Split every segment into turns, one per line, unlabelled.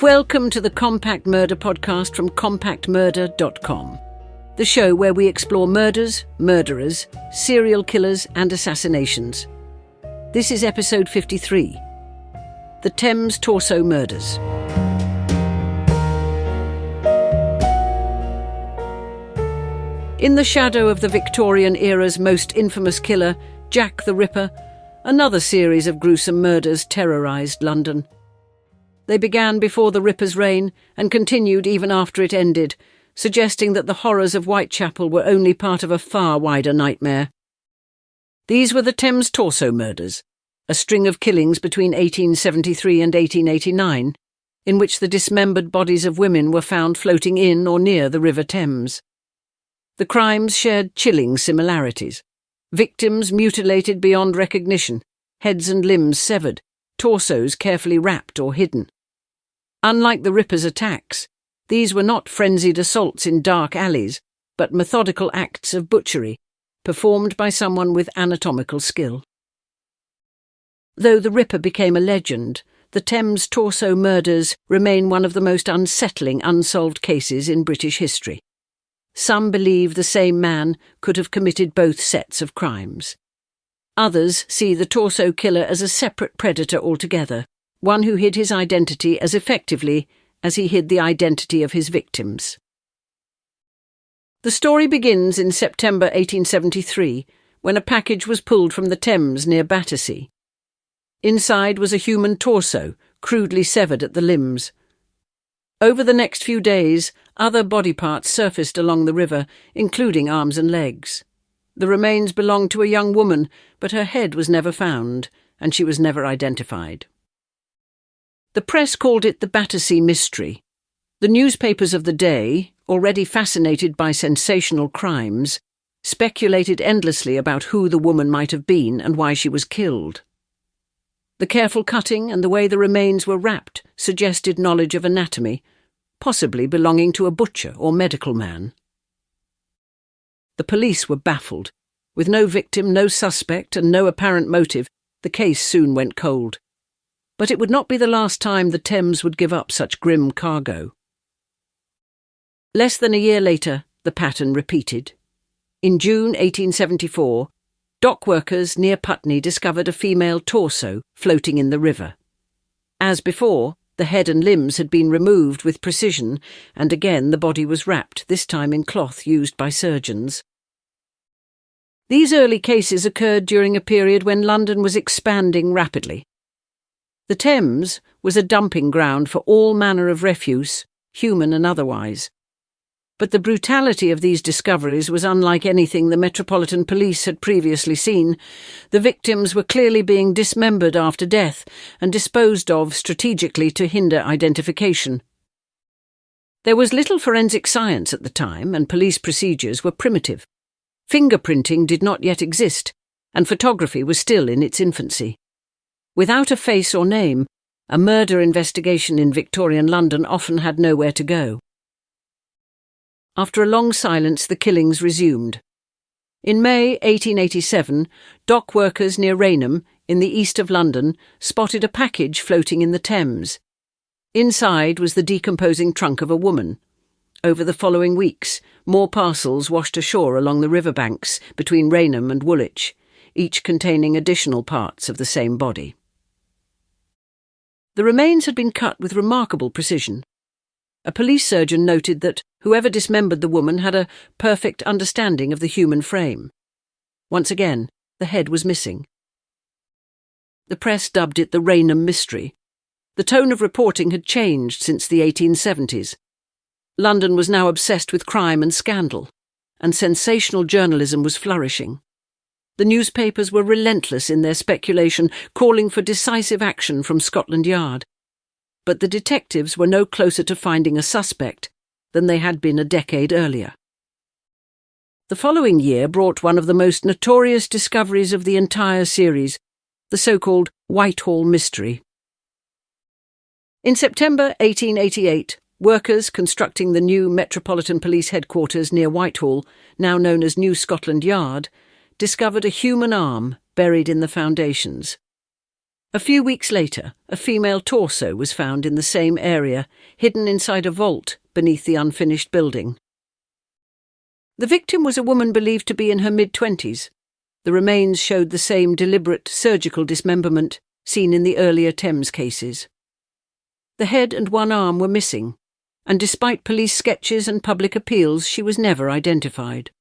Welcome to the Compact Murder podcast from compactmurder.com, the show where we explore murders, murderers, serial killers and assassinations. This is episode 53, The Thames Torso Murders. In the shadow of the Victorian era's most infamous killer, Jack the Ripper, another series of gruesome murders terrorised London. They began before the Ripper's reign and continued even after it ended, suggesting that the horrors of Whitechapel were only part of a far wider nightmare. These were the Thames Torso Murders, a string of killings between 1873 and 1889, in which the dismembered bodies of women were found floating in or near the River Thames. The crimes shared chilling similarities. Victims mutilated beyond recognition, heads and limbs severed, torsos carefully wrapped or hidden. Unlike the Ripper's attacks, these were not frenzied assaults in dark alleys, but methodical acts of butchery, performed by someone with anatomical skill. Though the Ripper became a legend, the Thames Torso Murders remain one of the most unsettling unsolved cases in British history. Some believe the same man could have committed both sets of crimes. Others see the torso killer as a separate predator altogether, one who hid his identity as effectively as he hid the identity of his victims. The story begins in September 1873, when a package was pulled from the Thames near Battersea. Inside was a human torso, crudely severed at the limbs. Over the next few days, other body parts surfaced along the river, including arms and legs. The remains belonged to a young woman, but her head was never found, and she was never identified. The press called it the Battersea Mystery. The newspapers of the day, already fascinated by sensational crimes, speculated endlessly about who the woman might have been and why she was killed. The careful cutting and the way the remains were wrapped suggested knowledge of anatomy, possibly belonging to a butcher or medical man. The police were baffled. With no victim, no suspect, and no apparent motive, the case soon went cold. But it would not be the last time the Thames would give up such grim cargo. Less than a year later, the pattern repeated. In June 1874, dock workers near Putney discovered a female torso floating in the river. As before, the head and limbs had been removed with precision, and again the body was wrapped, this time in cloth used by surgeons. These early cases occurred during a period when London was expanding rapidly. The Thames was a dumping ground for all manner of refuse, human and otherwise. But the brutality of these discoveries was unlike anything the Metropolitan Police had previously seen. The victims were clearly being dismembered after death and disposed of strategically to hinder identification. There was little forensic science at the time, and police procedures were primitive. Fingerprinting did not yet exist, and photography was still in its infancy. Without a face or name, a murder investigation in Victorian London often had nowhere to go. After a long silence, the killings resumed. In May 1887, dock workers near Rainham, in the east of London, spotted a package floating in the Thames. Inside was the decomposing trunk of a woman. Over the following weeks, more parcels washed ashore along the riverbanks between Rainham and Woolwich, each containing additional parts of the same body. The remains had been cut with remarkable precision. A police surgeon noted that whoever dismembered the woman had a perfect understanding of the human frame. Once again, the head was missing. The press dubbed it the Rainham Mystery. The tone of reporting had changed since the 1870s. London was now obsessed with crime and scandal, and sensational journalism was flourishing. The newspapers were relentless in their speculation, calling for decisive action from Scotland Yard. But the detectives were no closer to finding a suspect than they had been a decade earlier. The following year brought one of the most notorious discoveries of the entire series, the so-called Whitehall Mystery. In September 1888, workers constructing the new Metropolitan Police headquarters near Whitehall, now known as New Scotland Yard, discovered a human arm buried in the foundations. A few weeks later, a female torso was found in the same area, hidden inside a vault beneath the unfinished building. The victim was a woman believed to be in her mid-20s. The remains showed the same deliberate surgical dismemberment seen in the earlier Thames cases. The head and one arm were missing, and despite police sketches and public appeals, she was never identified.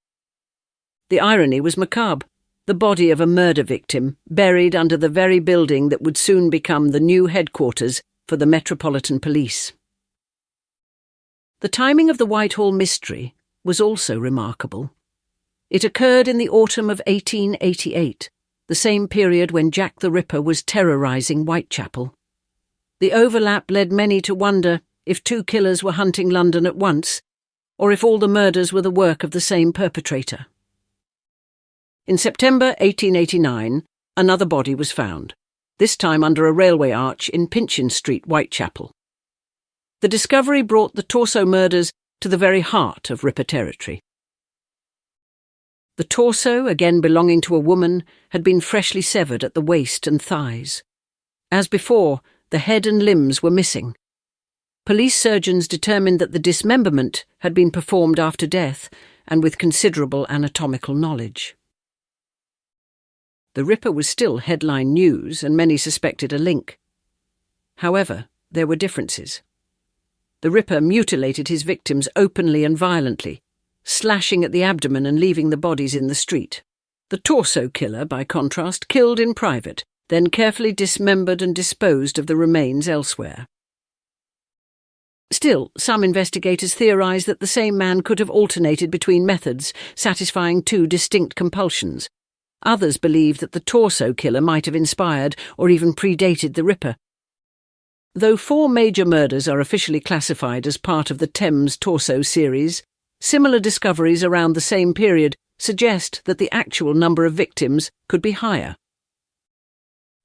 The irony was macabre. The body of a murder victim buried under the very building that would soon become the new headquarters for the Metropolitan Police. The timing of the Whitehall mystery was also remarkable. It occurred in the autumn of 1888, the same period when Jack the Ripper was terrorising Whitechapel. The overlap led many to wonder if two killers were hunting London at once, or if all the murders were the work of the same perpetrator. In September 1889, another body was found, this time under a railway arch in Pinchin Street, Whitechapel. The discovery brought the Torso Murders to the very heart of Ripper territory. The torso, again belonging to a woman, had been freshly severed at the waist and thighs. As before, the head and limbs were missing. Police surgeons determined that the dismemberment had been performed after death and with considerable anatomical knowledge. The Ripper was still headline news, and many suspected a link. However, there were differences. The Ripper mutilated his victims openly and violently, slashing at the abdomen and leaving the bodies in the street. The torso killer, by contrast, killed in private, then carefully dismembered and disposed of the remains elsewhere. Still, some investigators theorise that the same man could have alternated between methods, satisfying two distinct compulsions. Others believe that the torso killer might have inspired or even predated the Ripper. Though 4 major murders are officially classified as part of the Thames Torso series, similar discoveries around the same period suggest that the actual number of victims could be higher.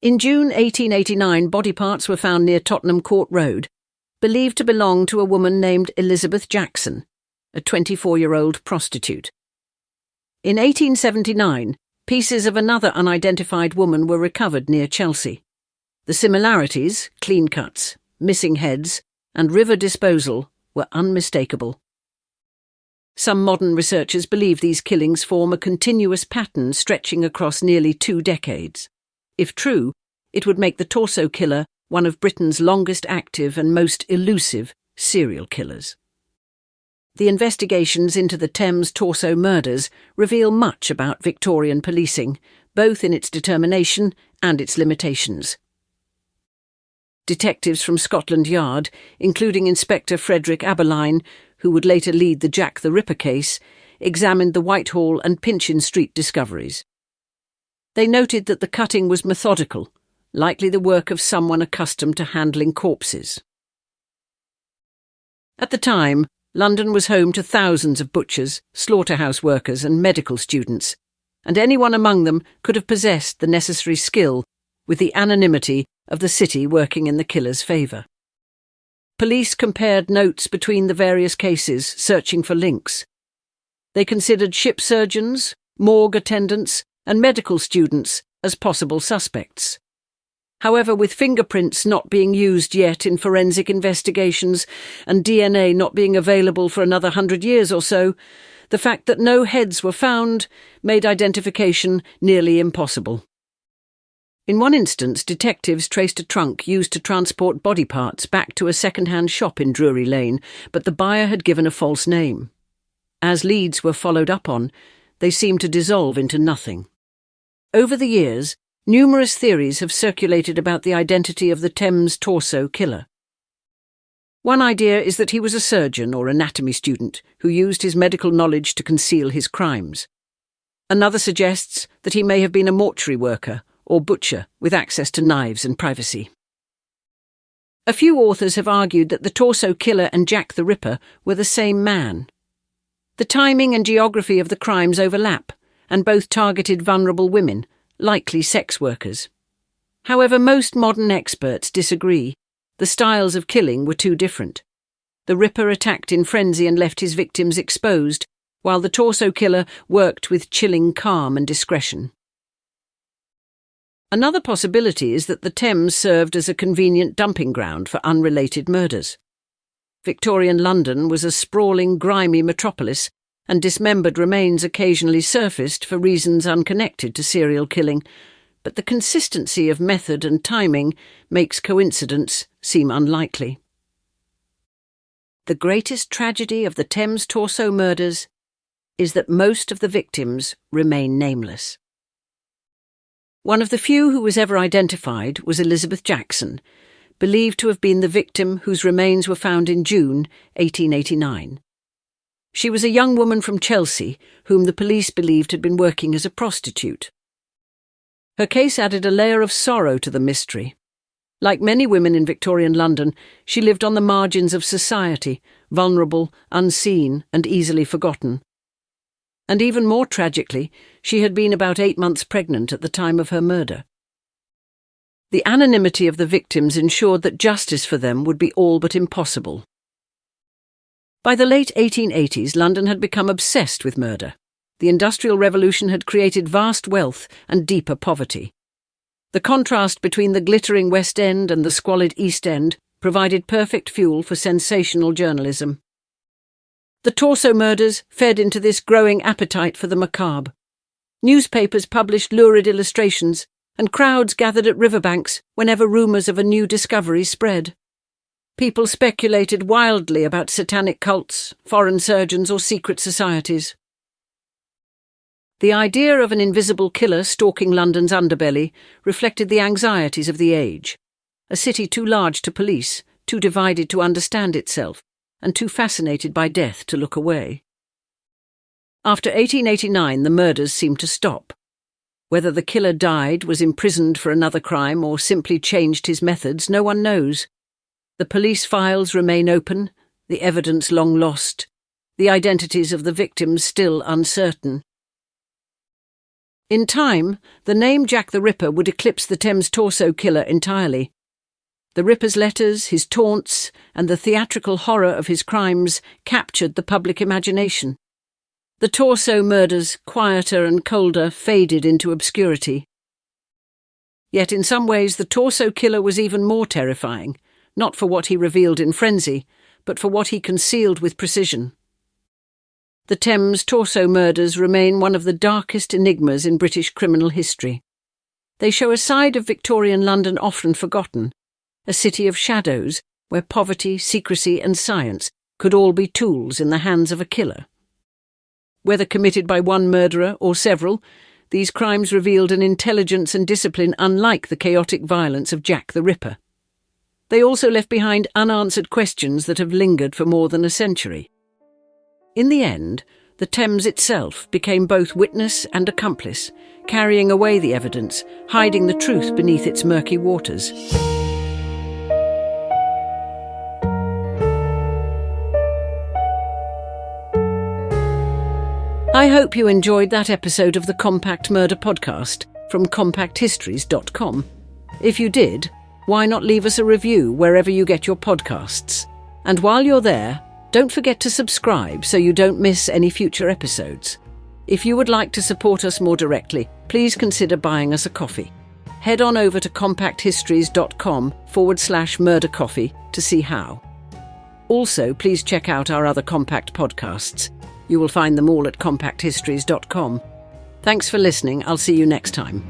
In June 1889, body parts were found near Tottenham Court Road, believed to belong to a woman named Elizabeth Jackson, a 24-year-old prostitute. In 1879, pieces of another unidentified woman were recovered near Chelsea. The similarities, clean cuts, missing heads, and river disposal were unmistakable. Some modern researchers believe these killings form a continuous pattern stretching across nearly 2 decades. If true, it would make the torso killer one of Britain's longest active and most elusive serial killers. The investigations into the Thames Torso Murders reveal much about Victorian policing, both in its determination and its limitations. Detectives from Scotland Yard, including Inspector Frederick Aberline, who would later lead the Jack the Ripper case, examined the Whitehall and Pinchin Street discoveries. They noted that the cutting was methodical, likely the work of someone accustomed to handling corpses. At the time, London was home to thousands of butchers, slaughterhouse workers and medical students, and anyone among them could have possessed the necessary skill with the anonymity of the city working in the killer's favour. Police compared notes between the various cases, searching for links. They considered ship surgeons, morgue attendants, and medical students as possible suspects. However, with fingerprints not being used yet in forensic investigations and DNA not being available for another 100 years or so, the fact that no heads were found made identification nearly impossible. In one instance, detectives traced a trunk used to transport body parts back to a second-hand shop in Drury Lane, but the buyer had given a false name. As leads were followed up on, they seemed to dissolve into nothing. Over the years, numerous theories have circulated about the identity of the Thames Torso killer. One idea is that he was a surgeon or anatomy student who used his medical knowledge to conceal his crimes. Another suggests that he may have been a mortuary worker or butcher with access to knives and privacy. A few authors have argued that the Torso killer and Jack the Ripper were the same man. The timing and geography of the crimes overlap, and both targeted vulnerable women, likely sex workers. However, most modern experts disagree. The styles of killing were too different. The Ripper attacked in frenzy and left his victims exposed, while the Torso killer worked with chilling calm and discretion. Another possibility is that the Thames served as a convenient dumping ground for unrelated murders. Victorian London was a sprawling, grimy metropolis, and dismembered remains occasionally surfaced for reasons unconnected to serial killing, but the consistency of method and timing makes coincidence seem unlikely. The greatest tragedy of the Thames Torso Murders is that most of the victims remain nameless. One of the few who was ever identified was Elizabeth Jackson, believed to have been the victim whose remains were found in June 1889. She was a young woman from Chelsea whom the police believed had been working as a prostitute. Her case added a layer of sorrow to the mystery. Like many women in Victorian London, she lived on the margins of society, vulnerable, unseen, and easily forgotten. And even more tragically, she had been about 8 months pregnant at the time of her murder. The anonymity of the victims ensured that justice for them would be all but impossible. By the late 1880s, London had become obsessed with murder. The Industrial Revolution had created vast wealth and deeper poverty. The contrast between the glittering West End and the squalid East End provided perfect fuel for sensational journalism. The Torso Murders fed into this growing appetite for the macabre. Newspapers published lurid illustrations, and crowds gathered at riverbanks whenever rumours of a new discovery spread. People speculated wildly about satanic cults, foreign surgeons, or secret societies. The idea of an invisible killer stalking London's underbelly reflected the anxieties of the age. A city too large to police, too divided to understand itself, and too fascinated by death to look away. After 1889, the murders seemed to stop. Whether the killer died, was imprisoned for another crime, or simply changed his methods, no one knows. The police files remain open, the evidence long lost, the identities of the victims still uncertain. In time, the name Jack the Ripper would eclipse the Thames Torso killer entirely. The Ripper's letters, his taunts, and the theatrical horror of his crimes captured the public imagination. The Torso Murders, quieter and colder, faded into obscurity. Yet in some ways the Torso killer was even more terrifying, not for what he revealed in frenzy, but for what he concealed with precision. The Thames Torso Murders remain one of the darkest enigmas in British criminal history. They show a side of Victorian London often forgotten, a city of shadows where poverty, secrecy, and science could all be tools in the hands of a killer. Whether committed by one murderer or several, these crimes revealed an intelligence and discipline unlike the chaotic violence of Jack the Ripper. They also left behind unanswered questions that have lingered for more than a century. In the end, the Thames itself became both witness and accomplice, carrying away the evidence, hiding the truth beneath its murky waters. I hope you enjoyed that episode of the Compact Murder Podcast from compacthistories.com. If you did, why not leave us a review wherever you get your podcasts? And while you're there, don't forget to subscribe so you don't miss any future episodes. If you would like to support us more directly, please consider buying us a coffee. Head on over to compacthistories.com/murdercoffee to see how. Also, please check out our other Compact podcasts. You will find them all at compacthistories.com. Thanks for listening. I'll see you next time.